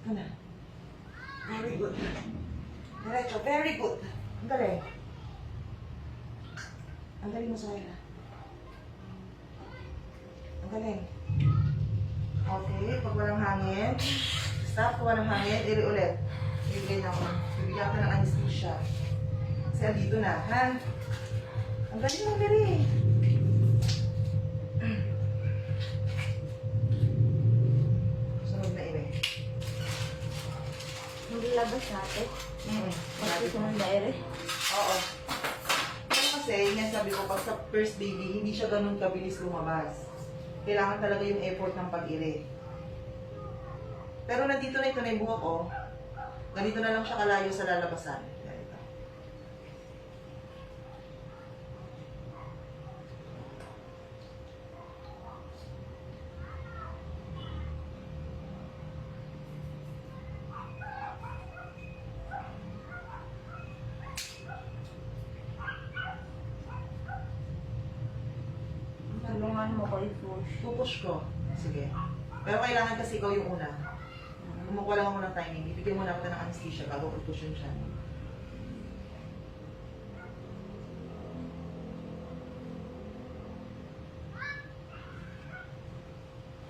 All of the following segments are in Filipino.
Ito na. Very good. Diretso, very good. Ang galing. Ang galing mo sa kaya. Ang galing. Okay, pag walang hangin, stop, pag walang hangin, iri ulit. Ibigay na ako. Bibigyan ka ng anesthesia. Kasi andito na, ha? Ang galing mo, Mary. Sunod na iri. Maglabas natin. Magsusunod na ere. Oo. Pero kasi, yan sabi ko, pag sa first baby, hindi siya ganun kabilis lumabas. Kailangan talaga yung effort ng pag-iri. Pero nandito na ito na yung buhok ko. Ganito na lang siya kalayo sa lalabasan. Ganito. Tulungan mo ko i-push. Pupush ko. Sige. Pero kailangan kasi ikaw yung una. Kumukuha lang ako ng timing. Bibigyan mo na ako ng anesthesia bago pupush yun siya.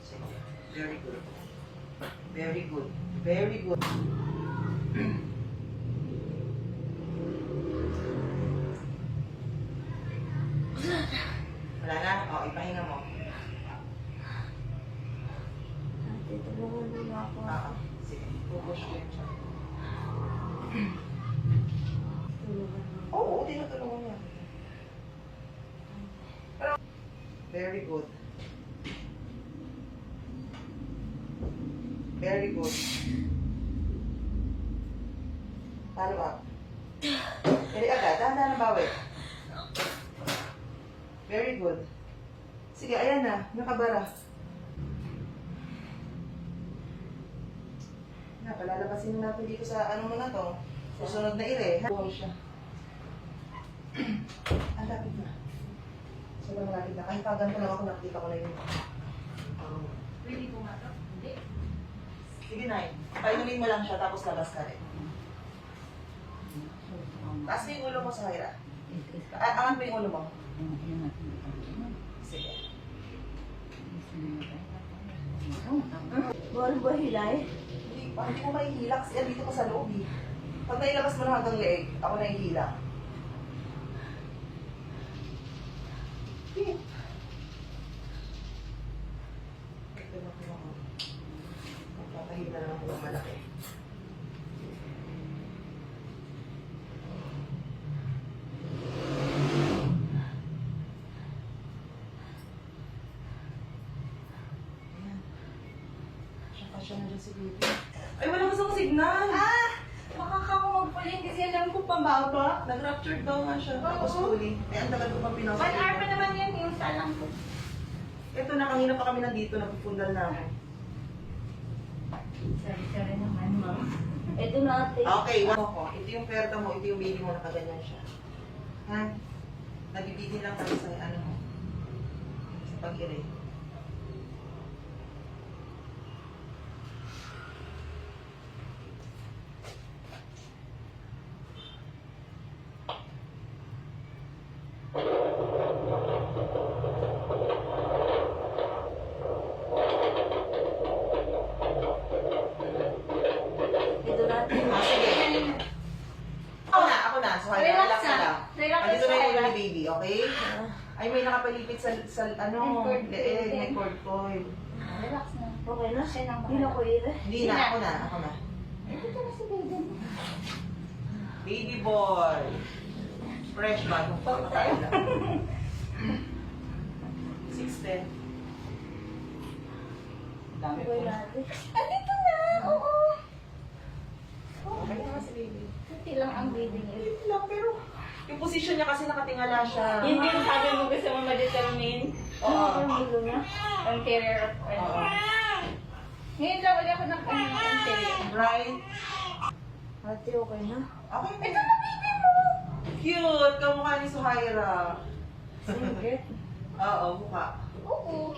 Sige. Very good. Very good. Very good. Wala na? O, ipahinga mo. Ate, tulungan mo na ako. Sige. Pupush ko yun siya. Tulungan mo. Oo, tinutulungan niya. Pero, very good. Very good. Follow up. Dali agad, dahan-dahan na bawi. Very good. Sige, ayan na, nakabara. Na, palalabasin natin dito sa ano mo na to. Susunod na ire. Buhay siya. Ang lapit na. Sobrang lapit na. Kahit paganto lang ako, nakikita ko na yun. Pwede pumatok? Hindi. Sige, Nay. Painumin mo lang siya, tapos labas ka rin. Taas mo yung ulo mo sa Hyra. Angat mo yung ulo mo. Sige. Bawal ba hilay? Hindi ko mahihilak. Kasi dito ko sa loob eh. Pag nailabas mo na hanggang leeg, ako nahihilak. Ito na po ako. Magpapahila na ako ng malaki. Ayan. Siya na dyan si baby. Ay, wala kasang signal! Makakakumagpuling kasi alam ko pababa. Nag-ruptured daw nga siya. Tapos fully. Eh, ang tagal ko pang pinasok. 1 hour pa naman yan yung salang ko. Ito na, kanina pa kami nandito, nagpupundal na ako. Sorry naman, ma'am. Ito na ate. Okay, ako. Ito yung perta mo, ito yung baby mo, nakaganyan siya. Ha? Nabibitin lang kami sa ano mo. Sa pag-iri. Ito na ate. Sige. Ako na. So, Hyra, Relax relax ka na. lang. Relax Andito na, na yung Hyra. ulo ni baby, okay? Ay, may nakapalipit sa ano, May cord leeg, cord. may cord cord. Relax na. Okay na? Hindi na ko ire. Hindi na, ako na. Ito na si Baden. Baby boy. Fresh bagong pagkakain lang. 6'10". Dami po. Okay na ate. Andito na! Oo. Okay na si baby. Kunti lang ang breathing niya. Hindi lang, pero yung position niya kasi nakatingala siya. Yun din sabi mo gusto mo ma-determine. Oo. Ang gulo niya. Anterior of Oo. Ngayon lang ulit ako ng anterior. Right? Ate, okay na? Okay. Ito na baby mo! Cute! Kamukha ni Suhaira. Sige. Oo, mukha. Oo.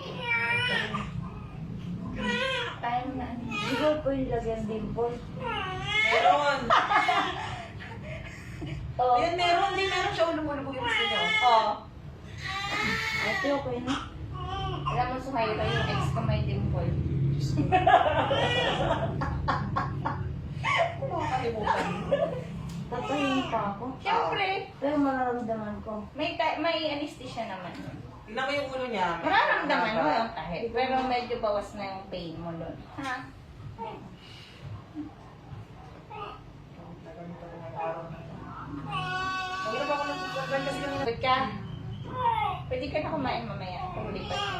Tayo na. Di ba po yung lagyan dimple? Meron. Oo. Ayan, meron. Hindi, meron siya. Lumulubog yung gusto niya. Oo. Ate, okay na. Alam mo, Suhaira, yung ex ko may dimple. Nakakalimutan. Tatayin pa ako. Siyempre, Pero mararamdaman ko. may anesthesia naman. Tingnan mo yung ulo niya. Mararamdaman mo yung kahit. Pero medyo bawas na yung pain mo doon. Ha? Huwag na ba ako nagpapagyan kasi yung... Ba't ka? Pwede ka na kumain mamaya. Paglipat mo.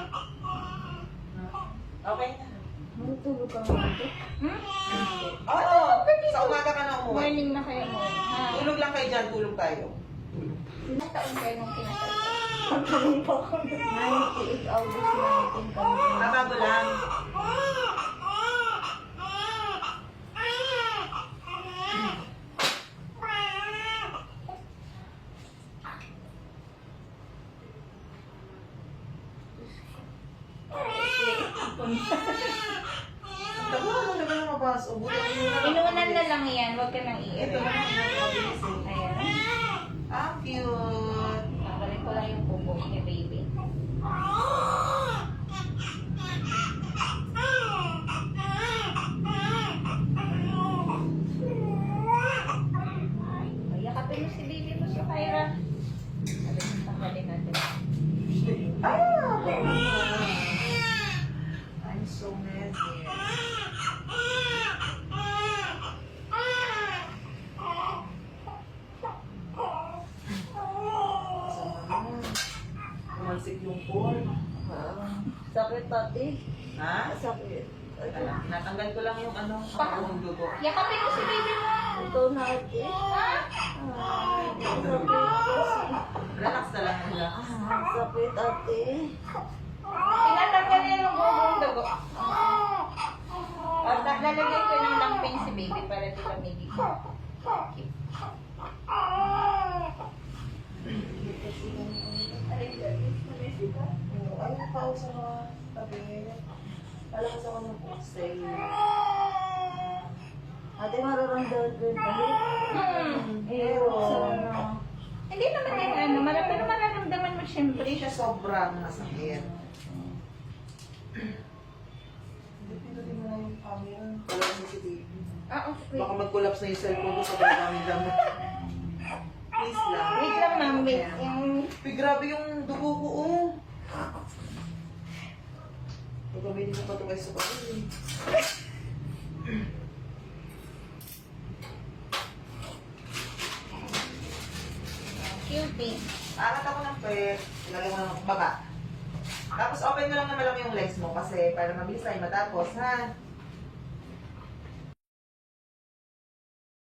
Okay na. Matutulog ka nga ito. Hmm? Oo, sa umaga ka na umuwi. Morning na kayo mo. Ha? Tulog lang kayo dyan, tulog tayo. Ilang taon kayo nung kinasal ko? Pagkain pa ako. 98 August 19 kami. Nabago lang. Tago mo na lang mabas. Inuunan na lang yan. Huwag ka nang Ito iirin. na ang mabilis eh. Ayan. Ah, cute. Balik ko lang yung pupo ni baby. Yakapin mo si baby mo, Suhaira. Tanggalin natin. Ah! I'm so messy. Kumalsik yung pool. Sakit, ate. Ha? Sakit. Alam, natanggal ko lang yung ano, yung dugo. Yakapin mo si baby mo. Ikaw na, ate. Sakit kasi. Relax na lang nila. Sakit, ate. Tinatanggal niya yung buong dugo. At lalagyan ko ng lamping si baby para di lamigin. Ayaw pa ako sa mga tabi. Alam sa mga stay. Ate, mararamdaman ko yung tahi. Sana. Hindi naman yung ano, pero mararamdaman mo siyempre. Hindi siya sobrang masakit. Hindi, pinutin mo na yung camera. Wala kasi si baby. Okay. Baka mag-collapse na yung cellphone ko sa daming gamit. Please lang. Wait lang, ma'am. Wait. Yung... Uy, grabe yung dugo ko, oh. Pagkabili ko pa ito kayo sa pagkain. Cutie. Aangat ako ng pwet. Ilalagay mo ng baba. Tapos open mo lang na malaki yung legs mo kasi para mabilis tayo matapos, ha?